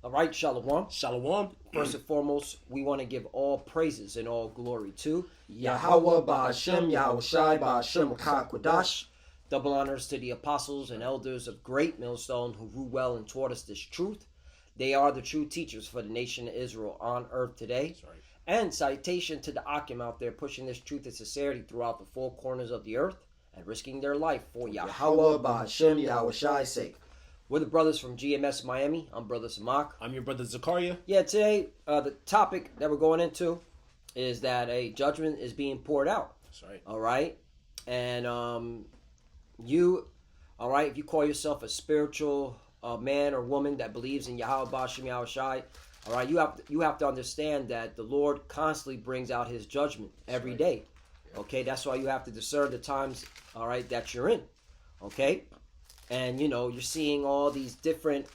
All right, Shalom. Shalom. First and foremost, we want to give all praises and all glory to Yahweh Ba'Hashem, Yahushai Ba'Hashem Kwadash. Double honors to the apostles and elders of Great Millstone who grew well and taught us this truth. They are the true teachers for the nation of Israel on earth today. That's right. And citation to the Akim out there pushing this truth and sincerity throughout the four corners of the earth and risking their life for Yahweh Ba'Hashem, Yahushai's sake. We're the brothers from GMS Miami. I'm Brother Samak. I'm your brother Zakaria. Yeah, today the topic that we're going into is that a judgment is being poured out. That's right. All right, and you, all right, if you call yourself a spiritual man or woman that believes in Yahweh Ba'Hashem Yahushai, all right, you have to understand that the Lord constantly brings out His judgment every day. Okay, that's why you have to discern the times, all right, that you're in. Okay. And, you're seeing all these different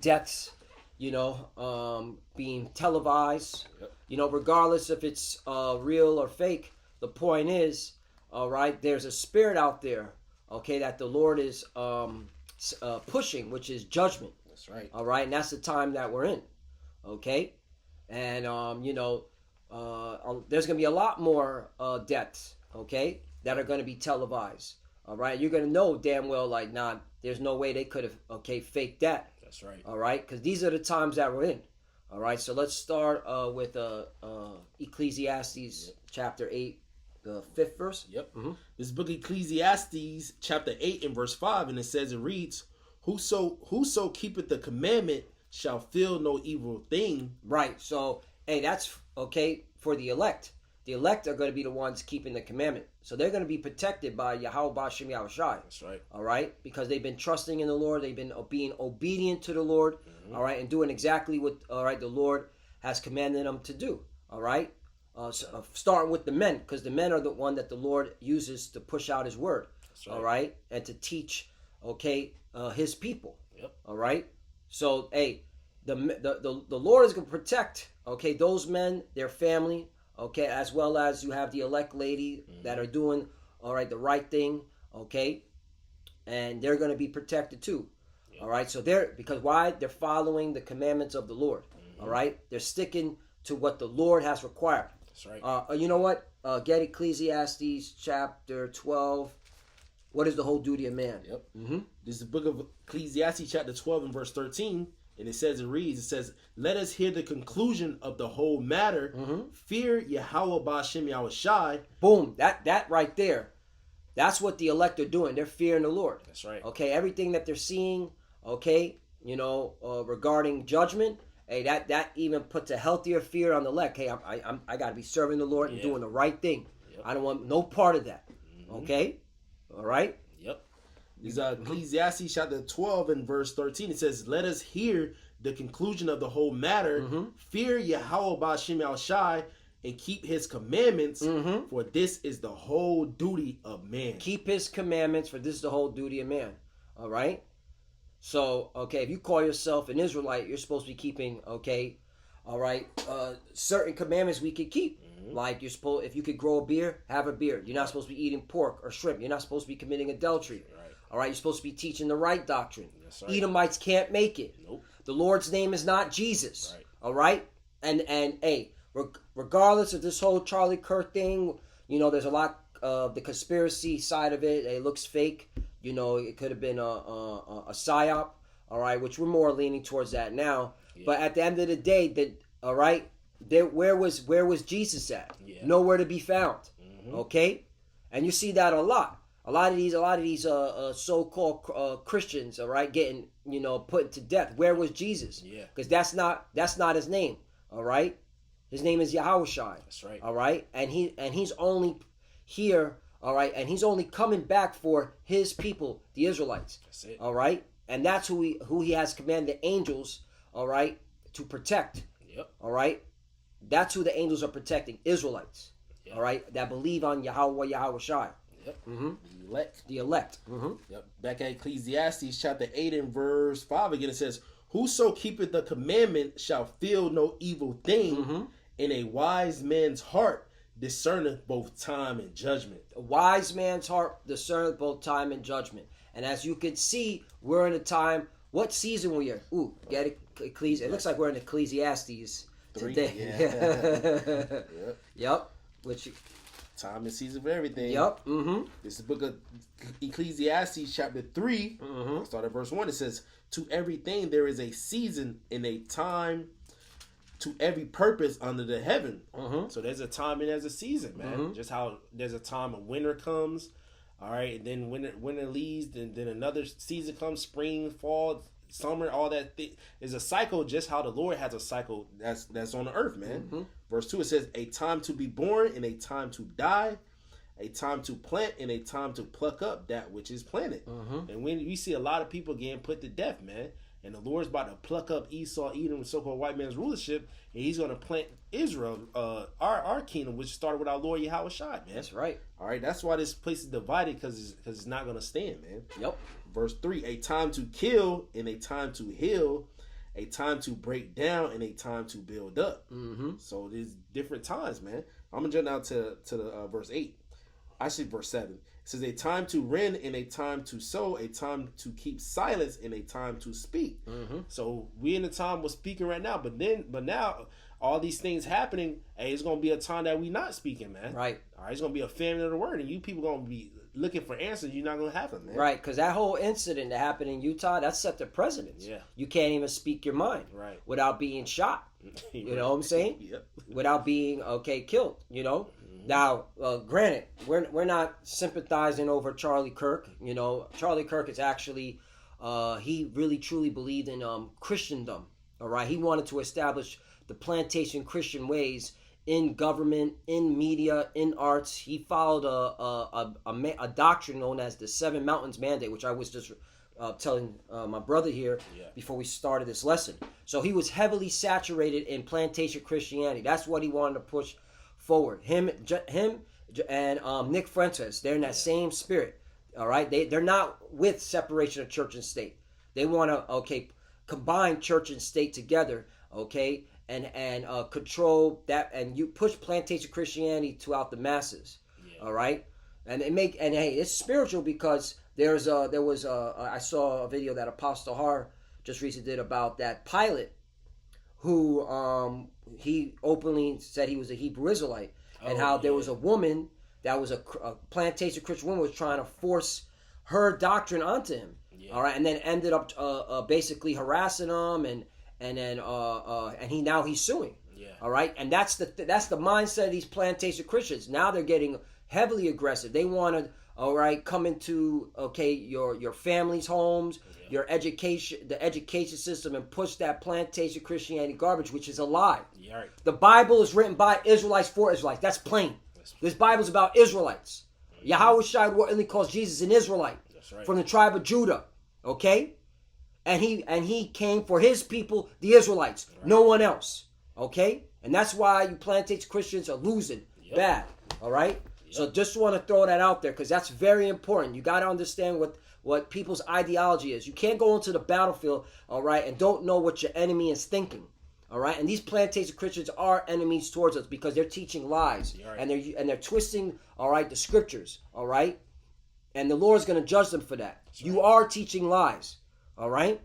deaths, being televised, regardless if it's real or fake. The point is, all right, there's a spirit out there, okay, that the Lord is pushing, which is judgment. That's right. All right, and that's the time that we're in, okay? And, there's going to be a lot more deaths, okay, that are going to be televised. All right, you're gonna know damn well, like, nah, there's no way they could have, faked that. That's right. All right, because these are the times that we're in. All right, so let's start with Ecclesiastes chapter 8, the 5th verse. Yep. Mm-hmm. This book Ecclesiastes chapter 8 and verse 5, and it reads, "Whoso keepeth the commandment shall feel no evil thing." Right. So, hey, that's okay for the elect. The elect are going to be the ones keeping the commandment. So they're going to be protected by Yahweh Ba'Hashem Yahushai. That's right. All right? Because they've been trusting in the Lord. They've been being obedient to the Lord. Mm-hmm. All right? And doing exactly what, all right, the Lord has commanded them to do. All right? Starting with the men, because the men are the one that the Lord uses to push out His word. That's right. All right? And to teach, His people. Yep. All right? So, hey, the Lord is going to protect, those men, their family, okay, as well as you have the elect lady that are doing, all right, the right thing, okay, and they're going to be protected too, all right. So because why? They're following the commandments of the Lord, all right. They're sticking to what the Lord has required. That's right. You know what? Get Ecclesiastes chapter 12. What is the whole duty of man? Yep. Mm-hmm. This is the book of Ecclesiastes chapter 12 and verse 13. And it says, "Let us hear the conclusion of the whole matter. Mm-hmm. Fear Yahweh Ba'Hashem Yahushai." Boom. That right there. That's what the elect are doing. They're fearing the Lord. That's right. Okay. Everything that they're seeing, regarding judgment, hey, that even puts a healthier fear on the elect. Hey, I got to be serving the Lord and doing the right thing. Yep. I don't want no part of that. Mm-hmm. Okay. All right. This Ecclesiastes chapter 12 and verse 13. It says, "Let us hear the conclusion of the whole matter. Mm-hmm. Fear Yahweh Ba'Hashem Yahushai and keep His commandments, mm-hmm. for this is the whole duty of man." Keep His commandments, for this is the whole duty of man. All right? So, if you call yourself an Israelite, you're supposed to be keeping, all right, certain commandments we could keep. Mm-hmm. Like if you could grow a beard, have a beard. You're not supposed to be eating pork or shrimp. You're not supposed to be committing adultery. Right. All right, you're supposed to be teaching the right doctrine. Right. Edomites can't make it. Nope. The Lord's name is not Jesus. Right. All right? And hey, regardless of this whole Charlie Kirk thing, there's a lot of the conspiracy side of it. It looks fake. It could have been a psyop, all right, which we're more leaning towards that now. Yeah. But at the end of the day, all right, where was Jesus at? Yeah. Nowhere to be found. Mm-hmm. Okay? And you see that a lot. A lot of these so-called Christians, all right, getting put to death. Where was Jesus? Yeah, because that's not His name. All right, His name is Yahushai. That's right. All right, and he's only here. All right, and He's only coming back for His people, the Israelites. That's it. All right, and that's who He has commanded the angels. All right, to protect. Yep. All right, that's who the angels are protecting, Israelites. Yep. All right, that believe on Yahweh Yahushai. Yep. Mm-hmm. The elect. Mm-hmm. Yep. Back at Ecclesiastes chapter 8 and verse 5 again, it says, "Whoso keepeth the commandment shall feel no evil thing, mm-hmm. and a wise man's heart discerneth both time and judgment." A wise man's heart discerneth both time and judgment. And as you can see, we're in a time What season we are? Ooh, get it, Ecclesi. It looks like we're in Ecclesiastes 3, today. yeah. Yep. Which time and season for everything. Yep. Mm-hmm. This is the book of Ecclesiastes, chapter 3. Mm-hmm. Start at verse 1. It says, "To everything there is a season and a time, to every purpose under the heaven." Mm-hmm. So there's a time and there's a season, man. Mm-hmm. Just how there's a time when winter comes, all right, and then winter leaves, then another season comes, spring, fall, summer, all that is a cycle. Just how the Lord has a cycle that's on the earth, man. Mm-hmm. Verse 2, it says, "A time to be born and a time to die, a time to plant and a time to pluck up that which is planted." Mm-hmm. And when we see a lot of people getting put to death, man, and the Lord's about to pluck up Esau, Edom, so-called white man's rulership, and he's going to plant Israel, our kingdom, which started with our Lord Yahweh Shai, man. That's right. All right, that's why this place is divided, because it's not going to stand, man. Yep. Verse 3, "A time to kill and a time to heal, a time to break down and a time to build up." Mm-hmm. So there's different times, man. I'm going to jump now to the verse 8. Actually, verse 7. It says, "A time to rend and a time to sow, a time to keep silence and a time to speak." Mm-hmm. So we in the time we're speaking right now, but now all these things happening, hey, it's going to be a time that we not speaking, man. Right. All right, it's going to be a famine of the word, and you people going to be looking for answers. You're not going to have them, man. Right, because that whole incident that happened in Utah, that set the precedence. Yeah. You can't even speak your mind Right. without being shot. You know what I'm saying? Yep. Without being killed. You know. Now, granted, we're not sympathizing over Charlie Kirk. You know, Charlie Kirk is actually he really truly believed in Christendom. All right, he wanted to establish the plantation Christian ways in government, in media, in arts. He followed a doctrine known as the Seven Mountains Mandate, which I was just telling my brother here before we started this lesson. So he was heavily saturated in plantation Christianity. That's what he wanted to push forward. Him and Nick Fuentes, they're in that same spirit. All right, they're not with separation of church and state. They want to combine church and state together. Okay. And control that, and you push plantation Christianity throughout the masses. All right, and hey, it's spiritual, because there was I saw a video that Apostle Har just recently did about that pilot who he openly said he was a Hebrew Israelite, and how there was a woman that was a plantation Christian woman was trying to force her doctrine onto him. All right, and then ended up basically harassing him and he's suing. All right, and that's the mindset of these plantation Christians. Now they're getting heavily aggressive. They want to come into your family's homes, your education, the education system, and push that plantation Christianity garbage, which is a lie. Right. The Bible is written by Israelites for Israelites. That's plain. This Bible's about Israelites. Yahweh Shai only calls Jesus an Israelite. That's right. From the tribe of Judah. Okay. And he came for his people, the Israelites, no one else. Okay? And that's why you plantation Christians are losing bad. All right? So just want to throw that out there, because that's very important. You got to understand what people's ideology is. You can't go into the battlefield, all right, and don't know what your enemy is thinking. All right? And these plantation Christians are enemies towards us, because they're teaching lies. And they're twisting, all right, the scriptures. All right? And the Lord's going to judge them for that. You are teaching lies. All right.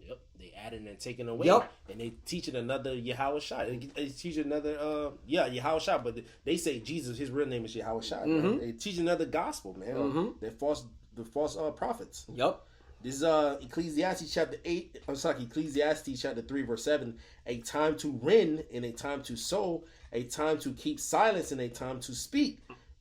Yep. They adding and taking away. Yep. And they teaching another Yahweh Shai. They teach another Yahweh Shai, but they say Jesus, his real name is Yahweh Shai. Mm-hmm. They teach another gospel, man. Mm-hmm. The false prophets. Yep. This is Ecclesiastes chapter 3 verse 7. "A time to rend and a time to sow, a time to keep silence and a time to speak."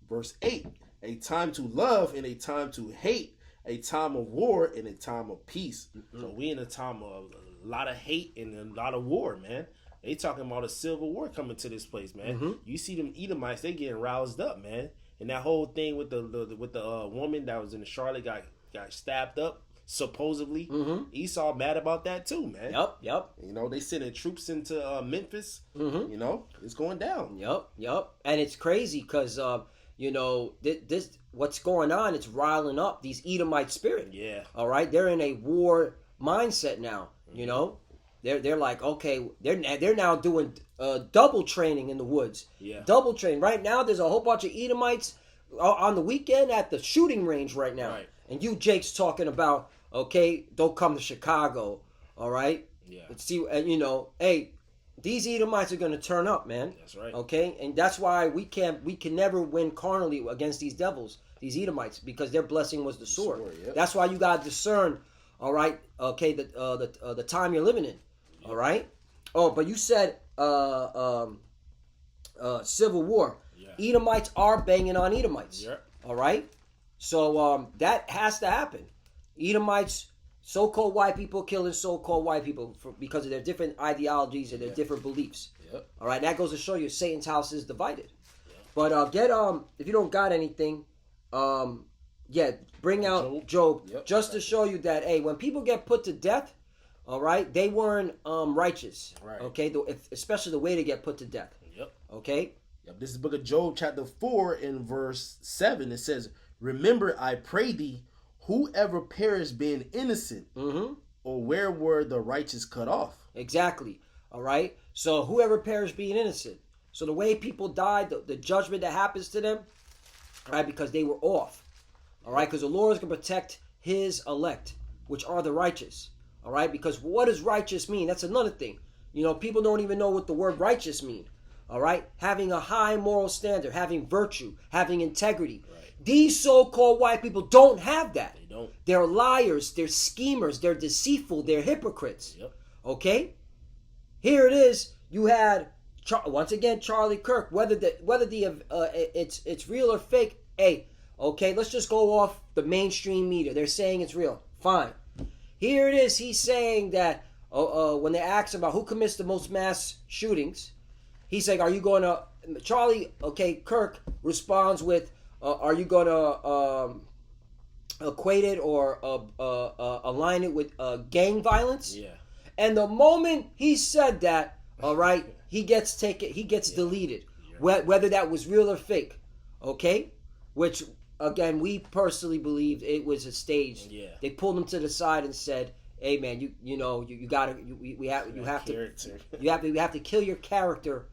Verse 8. "A time to love and a time to hate, a time of war and a time of peace." Mm-hmm. So we in a time of a lot of hate and a lot of war, man. They talking about a civil war coming to this place, man. Mm-hmm. You see them Edomites, they getting roused up, man. And that whole thing with the woman that was in the Charlotte got stabbed up, supposedly. Mm-hmm. Esau mad about that too, man. Yep. You know, they sending troops into Memphis. Mm-hmm. You know, it's going down. Yep. And it's crazy because this what's going on, it's riling up these Edomite spirit. Yeah. All right. They're in a war mindset now. Mm-hmm. You know, they're like, okay, they're now doing double training in the woods. Yeah. Double training. Right now, there's a whole bunch of Edomites on the weekend at the shooting range right now. Right. And you, Jake's talking about okay, don't come to Chicago, all right? Yeah. See, and you know, hey, these Edomites are going to turn up, man. That's right. Okay, and that's why we can never win carnally against these devils, these Edomites, because their blessing was the sword. Yep. That's why you got to discern, all right, okay, the time you're living in, all right. Oh, but you said civil war. Yeah. Edomites are banging on Edomites. Yep. All right, so that has to happen. Edomites, so-called white people killing so-called white people because of their different ideologies and their different beliefs. Yep. All right, that goes to show you Satan's house is divided. Yep. But if you don't got anything, bring out Job Yep. just to show you that hey, when people get put to death, all right, they weren't righteous. Right. Okay, especially the way they get put to death. Yep. Okay. Yep. This is the book of Job, chapter 4, in verse 7. It says, "Remember, I pray thee, whoever perished being innocent, Mm-hmm. or where were the righteous cut off?" Exactly. All right. So whoever perished being innocent. So the way people died, the judgment that happens to them, all right, because they were off. All right, because the Lord is going to protect His elect, which are the righteous. All right, because what does righteous mean? That's another thing. You know, people don't even know what the word righteous mean. All right, having a high moral standard, having virtue, having integrity. Right. These so-called white people don't have that. They don't. They're liars. They're schemers. They're deceitful. They're hypocrites. Yep. Okay, here it is. You had once again Charlie Kirk. Whether it's real or fake. Hey, okay, let's just go off the mainstream media. They're saying it's real. Fine. Here it is. He's saying that when they ask him about who commits the most mass shootings, he's like, "Are you going to?" Charlie, okay, Kirk responds with, "Are you going to equate it or align it with gang violence?" Yeah. And the moment he said that, all right, he gets deleted, whether that was real or fake, okay? Which again, we personally believed it was a stage. Yeah. They pulled him to the side and said, "Hey, man, you gotta we have to kill your character,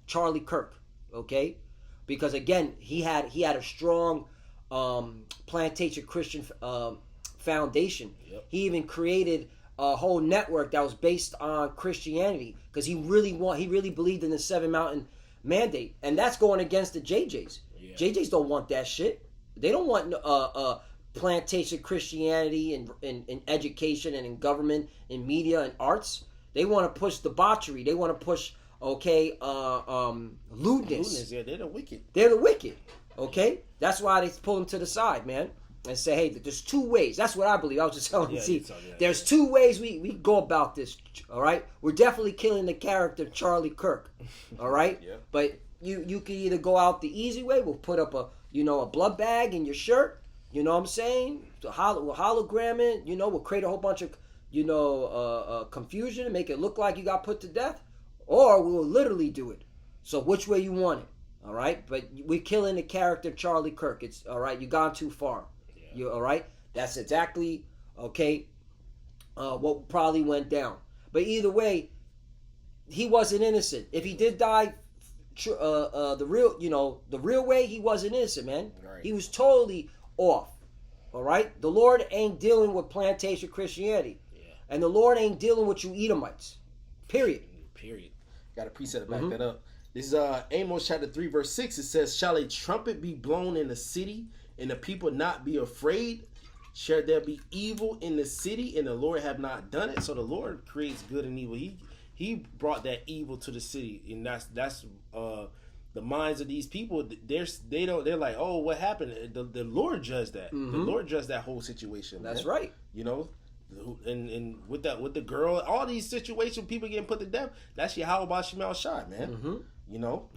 Charlie Kirk, okay? Because again, he had a strong plantation Christian foundation. Yep. He even created a whole network that was based on Christianity because he really believed in the Seven Mountain Mandate, and that's going against the JJs. Yeah. JJs don't want that shit. They don't want plantation Christianity in education and in government, in media and arts. They want to push debauchery. They want to push lewdness. Yeah, they're the wicked. They're the wicked. Okay, that's why they pull them to the side, man, and say, hey, there's two ways. That's what I believe. I was just telling you. See, there's two ways we go about this. All right, we're definitely killing the character Charlie Kirk. All right, Yeah. But you can either go out the easy way. We'll put up a blood bag in your shirt. You know what I'm saying? We'll hologram it. We'll create a whole bunch of confusion and make it look like you got put to death, or we'll literally do it. So which way you want it? All right, but we're killing the character Charlie Kirk. It's all right. You gone too far. Yeah. You all right? That's exactly okay. What probably went down. But either way, he wasn't innocent. If he did die, the real way, he wasn't innocent, man. Right. He was totally off. All right. The Lord ain't dealing with plantation Christianity, and the Lord ain't dealing with you Edomites. Period. Got a precept to back that up. This is Amos chapter 3 verse 6. It says, "Shall a trumpet be blown in the city, and the people not be afraid? Shall there be evil in the city, and the Lord have not done it?" So the Lord creates good and evil. He brought that evil to the city, and that's the minds of these people. They're like, oh, what happened? The Lord judged that. Mm-hmm. The Lord judged that whole situation. That's man. right. And with the girl, all these situations, people getting put to death. That's Yahweh Shemal Shai, man. Mm-hmm.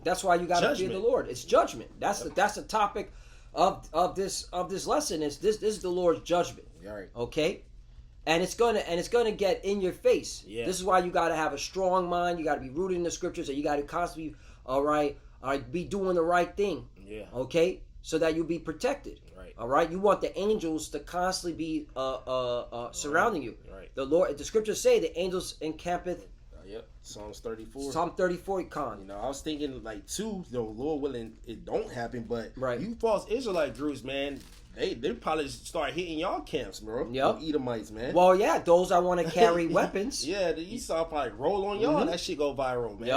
That's why you got to fear the Lord. It's judgment. That's the topic of this lesson. This is the Lord's judgment. Right. Okay, and it's gonna get in your face. Yeah. This is why you got to have a strong mind. You got to be rooted in the scriptures, and you got to constantly be doing the right thing. Yeah. Okay, so that you'll be protected. Right. All right. You want the angels to constantly be surrounding you. Right. The scriptures say the angels encampeth. Yep. Psalms 34. Psalm 34, con. I was thinking like too, Lord willing, it don't happen, but right. You false Israelite groups, man, They probably start hitting y'all camps, bro. Yep. Edomites, man. Well, yeah, those that want to carry weapons. Yeah, the Esau probably roll on y'all. Mhm. That shit go viral, man.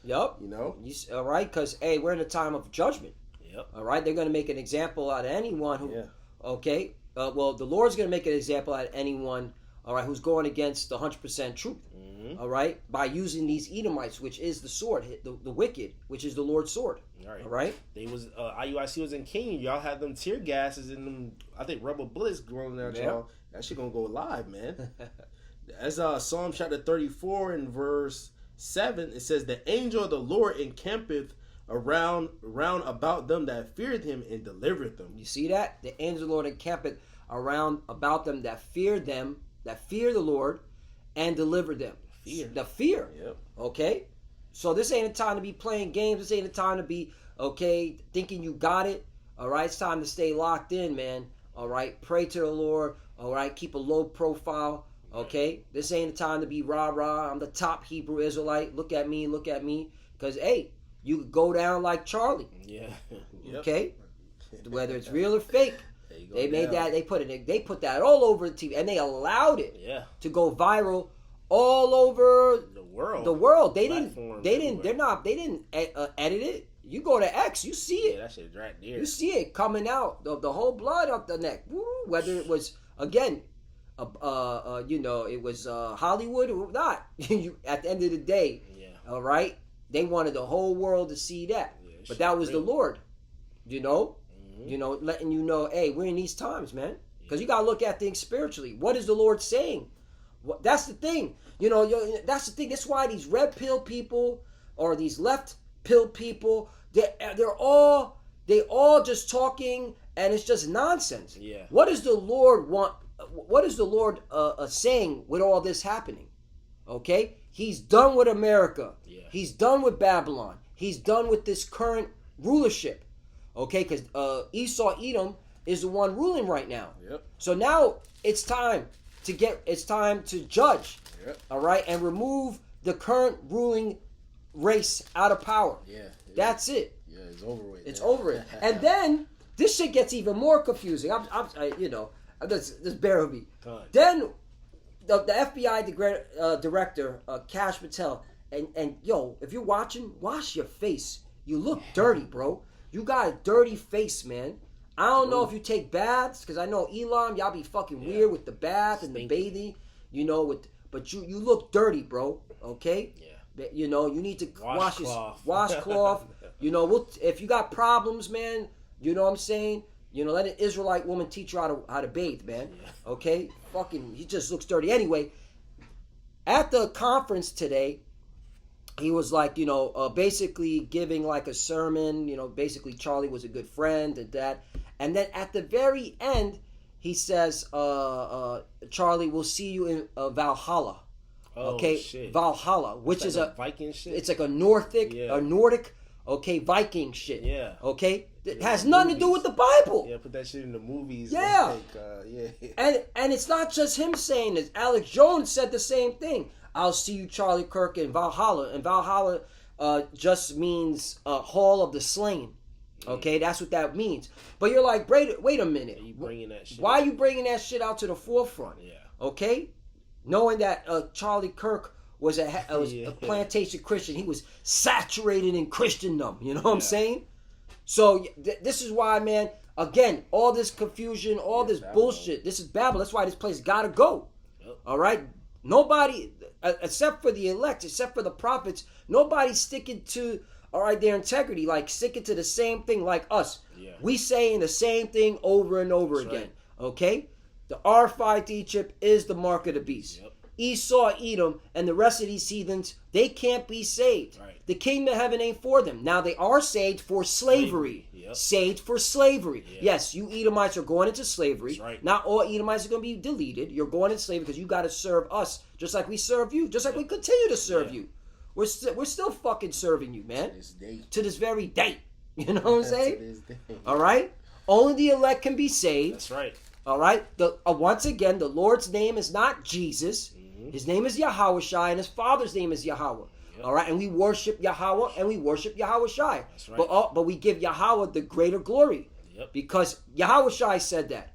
Yep. You know. All right, because hey, we're in a time of judgment. Yep. All right, they're going to make an example out of anyone who. Yeah. Okay. Well, the Lord's going to make an example out of anyone. All right, who's going against the 100% truth. Mm-hmm. All right, by using these Edomites, which is the sword, the wicked, which is the Lord's sword. All right. They was IUIC was in Kenya. Y'all had them tear gases and them, I think, rubber bullets going out y'all. That shit gonna go live, man. As Psalm chapter 34 and verse 7, it says, "The angel of the Lord encampeth around about them that feared him and delivered them." You see that? The angel of the Lord encampeth around about them, that fear the Lord, and deliver them. Fear. The fear. Yep. Okay? So this ain't a time to be playing games. This ain't a time to be, okay, thinking you got it. All right? It's time to stay locked in, man. All right? Pray to the Lord. All right? Keep a low profile. Okay? This ain't a time to be rah-rah. I'm the top Hebrew Israelite. Look at me. Look at me. Because, hey, you could go down like Charlie. Yeah. Yep. Okay? Whether it's real or fake. They made down. that. They put that all over the TV, and they allowed it to go viral all over the world. They Platforms didn't. everywhere. They didn't edit it. You go to X, you see it. Yeah, that shit right there. You see it coming out, the whole blood up the neck. Woo, whether it was again, it was Hollywood or not. At the end of the day, all right, they wanted the whole world to see that, but that was the Lord. Letting you know, hey, we're in these times, man. Because you got to look at things spiritually. What is the Lord saying? That's the thing. That's the thing. That's why these red pill people or these left pill people, they're all just talking, and it's just nonsense. Yeah. What does the Lord want? What is the Lord saying with all this happening? Okay? He's done with America. Yeah. He's done with Babylon. He's done with this current rulership. Okay, because Esau Edom is the one ruling right now. Yep. So now it's time to judge. Yep. All right, and remove the current ruling race out of power. Yeah. That's it. Yeah, it's over with. It's over it. And then this shit gets even more confusing. Just bear with me. Then the FBI director, Kash Patel, and yo, if you're watching, wash your face. You look dirty, bro. You got a dirty face, man. I don't know if you take baths, because I know Elam, y'all be fucking weird with the bath and the bathing, but you look dirty, bro. Okay? Yeah. You need to washcloth. Washcloth. If you got problems, man, you know what I'm saying? Let an Israelite woman teach you how to bathe, man. Yeah. Okay? Fucking, he just looks dirty. Anyway, at the conference today, he was like, basically giving like a sermon, basically Charlie was a good friend and that. And then at the very end, he says, Charlie, we'll see you in Valhalla. Okay? Shit. Valhalla, which is a Viking shit. It's like a Nordic, okay, Viking shit. Yeah. Okay? It has nothing to do with the Bible. Yeah, put that shit in the movies. Yeah. Yeah. And it's not just him saying this. Alex Jones said the same thing. I'll see you, Charlie Kirk, in Valhalla. And Valhalla just means hall of the slain. Okay, that's what that means. But you're like, wait a minute. You bringing that shit Why are you bringing that shit out to the forefront? Yeah. Okay? Knowing that Charlie Kirk was a plantation Christian. He was saturated in Christendom. You know what I'm saying? So this is why, man, again, all this confusion, all this Babylon. bullshit, this is Babylon. That's why this place got to go. Yep. All right? Nobody, except for the elect, except for the prophets, nobody's sticking to, all right, their integrity, like sticking to the same thing like us. Yeah. We saying the same thing over and over That's again. right. Okay? The RFID chip is the mark of the beast. Yep. Esau, Edom, and the rest of these heathens, they can't be saved. Right. The kingdom of heaven ain't for them. Now they are saved for slavery. Yep. Saved for slavery. Yeah. Yes, you Edomites are going into slavery. That's right. Not all Edomites are going to be deleted. You're going into slavery because you got to serve us just like we serve you, just like we continue to serve you. We're still fucking serving you, man. To this very day. You know what I'm saying? All right? Only the elect can be saved. That's right. All right? Once again, the Lord's name is not Jesus. Mm-hmm. His name is Yahweh Shai, and his father's name is Yahweh. Yep. All right? And we worship Yahweh, and we worship Yahweh Shai. That's right. But we give Yahweh the greater glory. Yep. Because Yahweh Shai said that.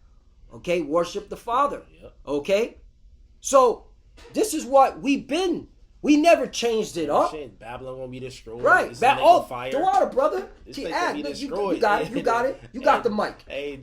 Okay, worship the Father. Yep. Okay, so this is what we've been. We never changed it up. Shit, Babylon gonna be destroyed. Right. Fire. The water, brother. This See, place gonna be you destroyed. got it. You got it. You got the mic. Hey,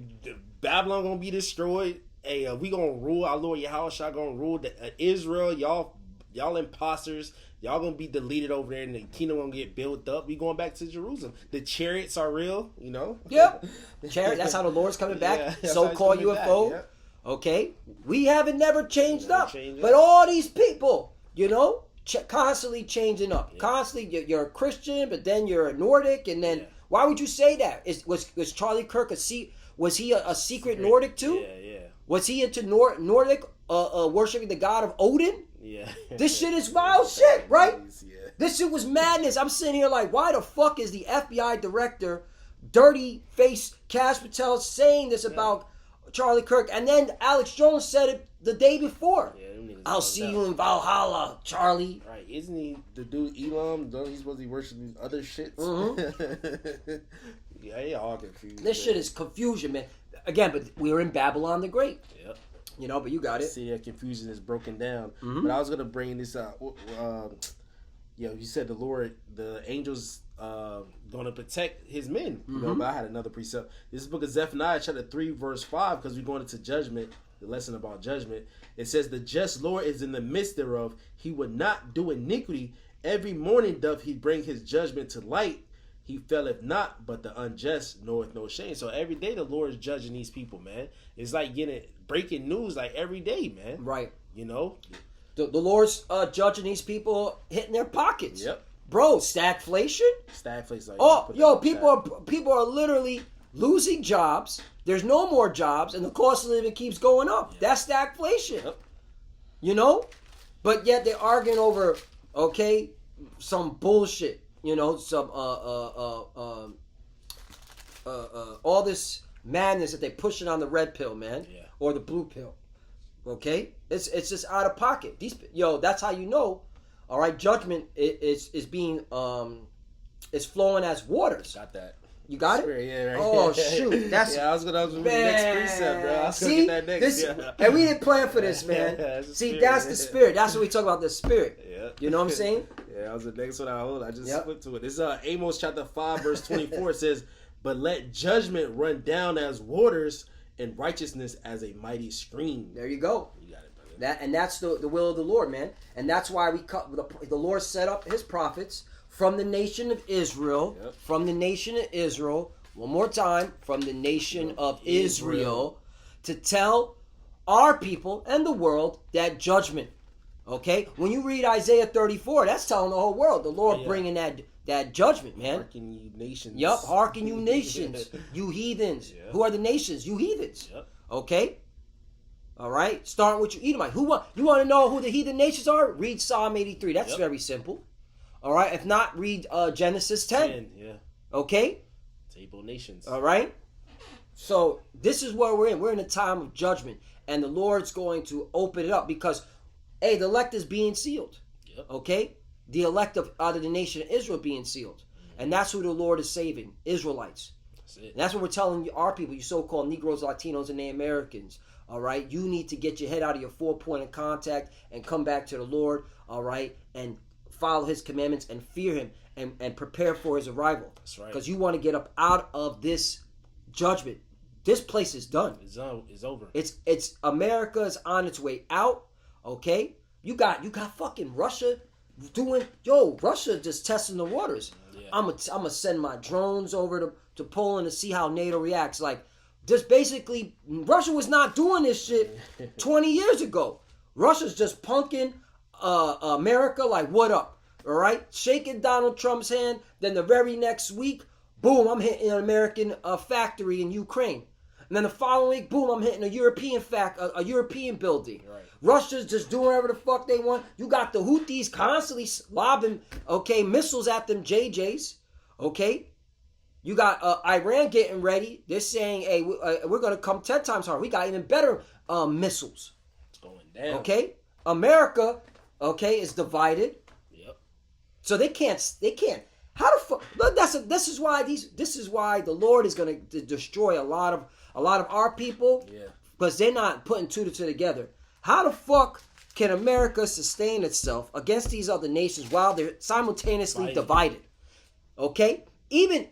Babylon gonna be destroyed. Hey, we gonna rule. Our Lord Yahweh Shai gonna rule Israel. Y'all imposters. Y'all gonna be deleted over there, and the kingdom gonna get built up. We going back to Jerusalem. The chariots are real, you know. Yep. Chariot. That's how the Lord's coming back. Yeah, So-called UFO. Yep. Okay. We haven't never changed Never up. changed But up. all these people, you know, constantly changing up. Yeah. Constantly, you're a Christian, but then you're a Nordic, and then why would you say that? Was Charlie Kirk was he a secret Nordic too? Yeah. Was he into Nordic worshiping the god of Odin? Yeah. This shit is wild shit, right? Yeah. This shit was madness. I'm sitting here like, why the fuck is the FBI director, dirty face Kash Patel, saying this about Charlie Kirk? And then Alex Jones said it the day before. Yeah, I'll see you in Valhalla, Charlie. Right? Isn't he the dude Elam? Don't he supposed to be worshiping other shits? Mm-hmm. Yeah, they all confused. This shit is confusion, man. Again, but we were in Babylon the Great. Yep. You know, but you got it. See, that confusion is broken down. Mm-hmm. But I was gonna bring this up. You said the angels, gonna protect his men. You know, but I had another precept. This is book of Zephaniah, chapter 3, verse 5, because we're going into judgment. The lesson about judgment. It says, "The just Lord is in the midst thereof. He would not do iniquity. Every morning doth he bring his judgment to light. He faileth not, but the unjust knoweth no shame." So every day the Lord is judging these people, man. It's like getting breaking news like every day, man. Right. You know? The Lord's judging these people hitting their pockets. Yep. Bro, stagflation? Stagflation. Like, Oh, yo, people are literally losing jobs. There's no more jobs, and the cost of living keeps going up. Yeah. That's stagflation. Yep. You know? But yet they're arguing over, okay, some bullshit. You know, some all this madness that they pushing on the red pill, man, or the blue pill. Okay, it's just out of pocket. That's how you know. All right, judgment is being is flowing as waters. Got that. You got it? Yeah, right. Oh shoot, that's I was gonna the next precept, bro. I was gonna see, get that next. and we didn't plan for this, man. That's the spirit. That's what we talk about, the spirit. Yeah. You know what I'm saying? Yeah, that was the next one I hold. I just flipped to it. This is Amos chapter 5, verse 24. It says, "But let judgment run down as waters, and righteousness as a mighty stream." There you go. You got it, brother. And that's the will of the Lord, man. And that's why the Lord set up his prophets from the nation of Israel. Yep. From the nation of Israel. One more time. From the nation of Israel. To tell our people and the world that judgment. Okay? When you read Isaiah 34, that's telling the whole world. The Lord bringing that judgment, man. Hearken you nations. Yup, hearken you nations. You heathens. Yep. Who are the nations? You heathens. Yep. Okay? All right? Starting with your Edomite. You want to know who the heathen nations are? Read Psalm 83. That's very simple. All right? If not, read Genesis 10. Yeah. Okay? Table nations. All right? So, this is where we're in. We're in a time of judgment. And the Lord's going to open it up because, hey, the elect is being sealed. Yep. Okay? The elect out of the nation of Israel being sealed. And that's who the Lord is saving. Israelites. That's it. And that's what we're telling our people, you so-called Negroes, Latinos, and the Americans. All right? You need to get your head out of your 4-point of contact and come back to the Lord. All right? And follow his commandments and fear him and prepare for his arrival. That's right. Because you want to get up out of this judgment. This place is done. It's over. It's America is on its way out. Okay? You got fucking Russia Russia just testing the waters. Yeah. I'm gonna send my drones over to Poland to see how NATO reacts. Like, just basically, Russia was not doing this shit 20 years ago. Russia's just punking America like, what up? All right? Shaking Donald Trump's hand. Then the very next week, boom, I'm hitting an American factory in Ukraine. And then the following week, boom, I'm hitting a European building. Right. Russia's just doing whatever the fuck they want. You got the Houthis constantly lobbing, missiles at them JJs. Okay? You got Iran getting ready. They're saying, hey, we're going to come 10 times harder. We got even better missiles. It's going down. Okay? America, is divided. Yep. So they can't. How the fuck? Look, this is why the Lord is going to destroy a lot of our people. Yeah. Because they're not putting two to two together. How the fuck can America sustain itself against these other nations while they're simultaneously divided? Okay? Even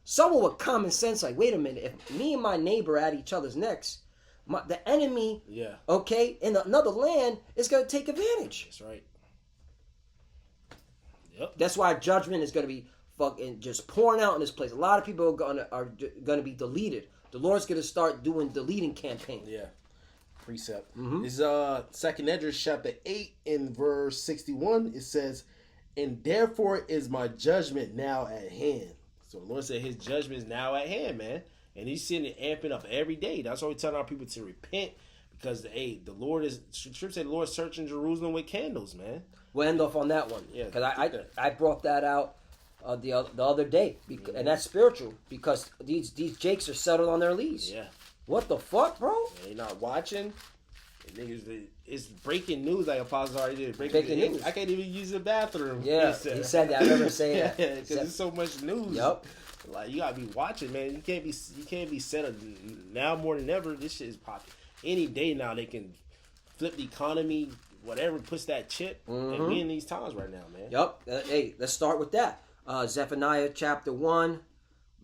someone with common sense, like, wait a minute, if me and my neighbor at each other's necks, the enemy, okay, in another land is going to take advantage. That's right. Yep. That's why judgment is going to be fucking just pouring out in this place. A lot of people are going to be deleted. The Lord's going to start doing deleting campaign. Yeah. Precept. This is 2 Esdras chapter 8 in verse 61. It says, and therefore is my judgment now at hand. So the Lord said his judgment is now at hand, man. And he's seeing it amping up every day. That's why we tell our people to repent. Because, the Lord is, Scripture said the Lord is searching Jerusalem with candles, man. We'll end off on that one. Yeah. Because I brought that out the other day. And that's spiritual. Because these jakes are settled on their lease. Yeah. What the fuck, bro? They not watching. Niggas, it's breaking news like Apostle already did. Breaking news. I can't even use the bathroom. Yeah, he said that. I remember saying that. Yeah, because there's so much news. Yep. Like, you gotta be watching, man. You can't be settled now more than ever. This shit is popping. Any day now they can flip the economy, whatever, push that chip, and we in these times right now, man. Yep. Hey, let's start with that. Zephaniah chapter 1,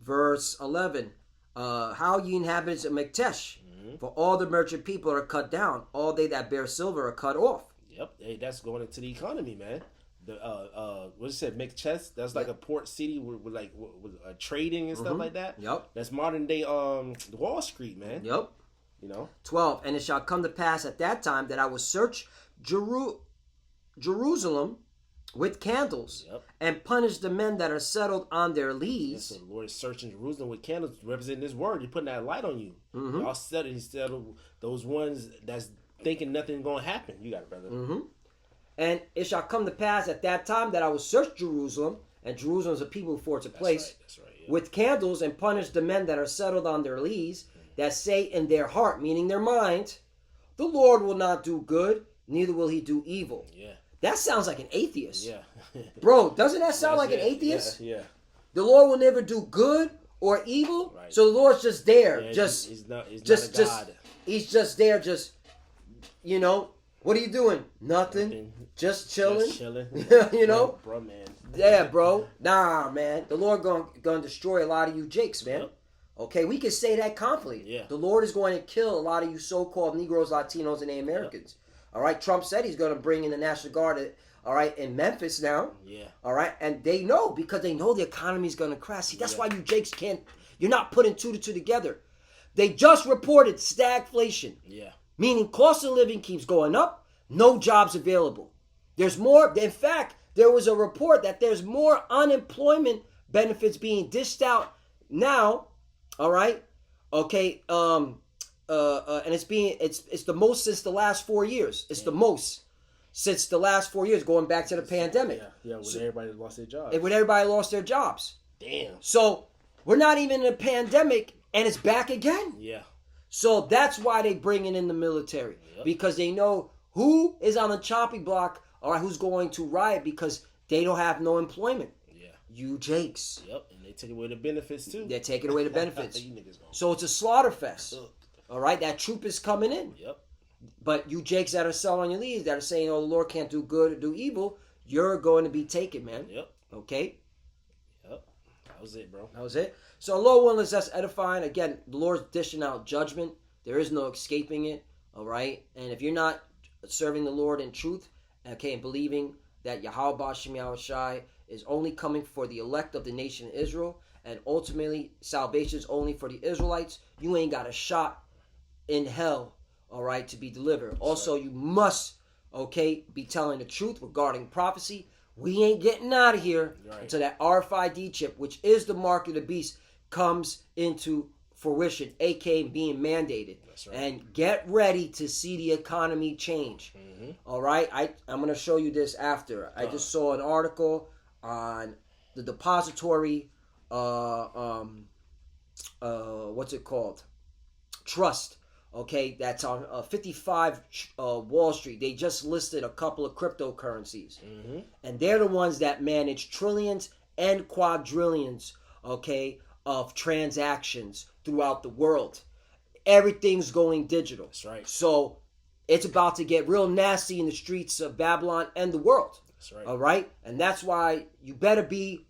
verse 11. How ye inhabitants of Maktesh, for all the merchant people are cut down, all they that bear silver are cut off. Yep, hey, that's going into the economy, man. The what it said, Maktesh, that's like a port city with trading and stuff like that. Yep. That's modern day Wall Street, man. Yep. You know. 12. And it shall come to pass at that time that I will search Jerusalem with candles, and punish the men that are settled on their lees. So the Lord is searching Jerusalem with candles, representing His word. He's putting that light on you. Y'all settled. He settled those ones that's thinking nothing's gonna happen. You got it, brother. And it shall come to pass at that time that I will search Jerusalem, and Jerusalem is a people before it's a place, That's right. Yeah. with candles, and punish the men that are settled on their lees, that say in their heart, meaning their mind, the Lord will not do good, neither will He do evil. Yeah. That sounds like an atheist. Yeah. Bro, doesn't that sound like an atheist? Yeah. The Lord will never do good or evil. Right. So the Lord's just there. Yeah, he's not a God. He's just there, what are you doing? Nothing. Just chilling. Just chilling. Bro, man. Yeah, bro. Nah, man. The Lord going to destroy a lot of you jakes, man. Yep. Okay, we can say that confidently. Yeah. The Lord is going to kill a lot of you so-called Negroes, Latinos, and Americans. All right, Trump said he's going to bring in the National Guard, all right, in Memphis now. Yeah. All right, and they know because they know the economy is going to crash. See, that's why you jakes you're not putting two to two together. They just reported stagflation. Yeah. Meaning cost of living keeps going up, no jobs available. There's more, in fact, there was a report that there's more unemployment benefits being dished out now, all right? Okay, and it's the most since the last 4 years. It's the most since the last 4 years, going back to the pandemic. Yeah, when everybody lost their jobs. When everybody lost their jobs. Damn. So we're not even in a pandemic, and it's back again. Yeah. So that's why they bringing in the military, because they know who is on the choppy block or who's going to riot because they don't have no employment. Yeah. You jakes. Yep, and they took away the benefits too. They're taking away the benefits. You niggas gonna... So it's a slaughter fest. All right, that troop is coming in. Yep. But you jakes that are selling your leads, that are saying, oh, the Lord can't do good or do evil, you're going to be taken, man. Yep. Okay? Yep. That was it, bro. That was it. So Lord willing, that's edifying. Again, the Lord's dishing out judgment. There is no escaping it. All right? And if you're not serving the Lord in truth, okay, and believing that Yahweh Ba'Shem Yahushai is only coming for the elect of the nation of Israel, and ultimately salvation is only for the Israelites, you ain't got a shot in hell, all right, to be delivered. Also, you must, okay, be telling the truth regarding prophecy. We ain't getting out of here until that RFID chip, which is the mark of the beast, comes into fruition, aka being mandated. Right. And get ready to see the economy change. All right, I'm going to show you this after. I just saw an article on the depository, what's it called? Trust. Okay, that's on 55 Wall Street. They just listed a couple of cryptocurrencies. And they're the ones that manage trillions and quadrillions, okay, of transactions throughout the world. Everything's going digital. That's right. So it's about to get real nasty in the streets of Babylon and the world. That's right. All right? And that's why you better be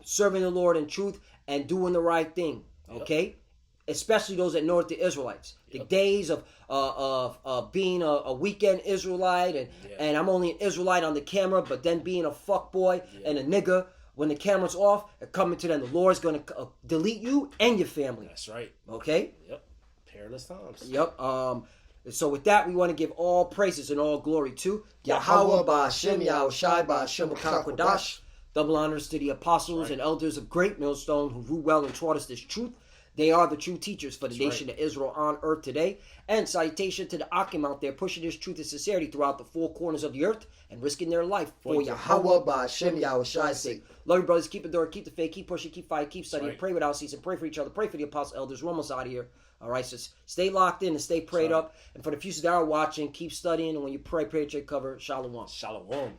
serving the Lord in truth and doing the right thing. Okay? Yep. Especially those that know it, the Israelites. The days of being a weekend Israelite and I'm only an Israelite on the camera, but then being a fuckboy and a nigga when the camera's off and coming to them. The Lord's going to delete you and your family. That's right. Okay? Yep. Perilous times. Yep. So with that, we want to give all praises and all glory to Yahweh Ba'Shem, Yahushai Ba'Shem Kodash. Double honors to the apostles and elders of Great Millstone who ruled well and taught us this truth. They are the true teachers for the nation of Israel on earth today. And salutation to the Akim out there pushing this truth and sincerity throughout the four corners of the earth and risking their life for Yahweh Ba'Shem Yahushai's sake. Love you, brothers. Keep it door, keep the faith, keep pushing, keep fighting, keep studying, pray without ceasing, pray for each other, pray for the apostle elders. We're almost out of here. All right, so stay locked in and stay prayed up. And for the few that are watching, keep studying. And when you pray at your cover. Shalom. Shalom.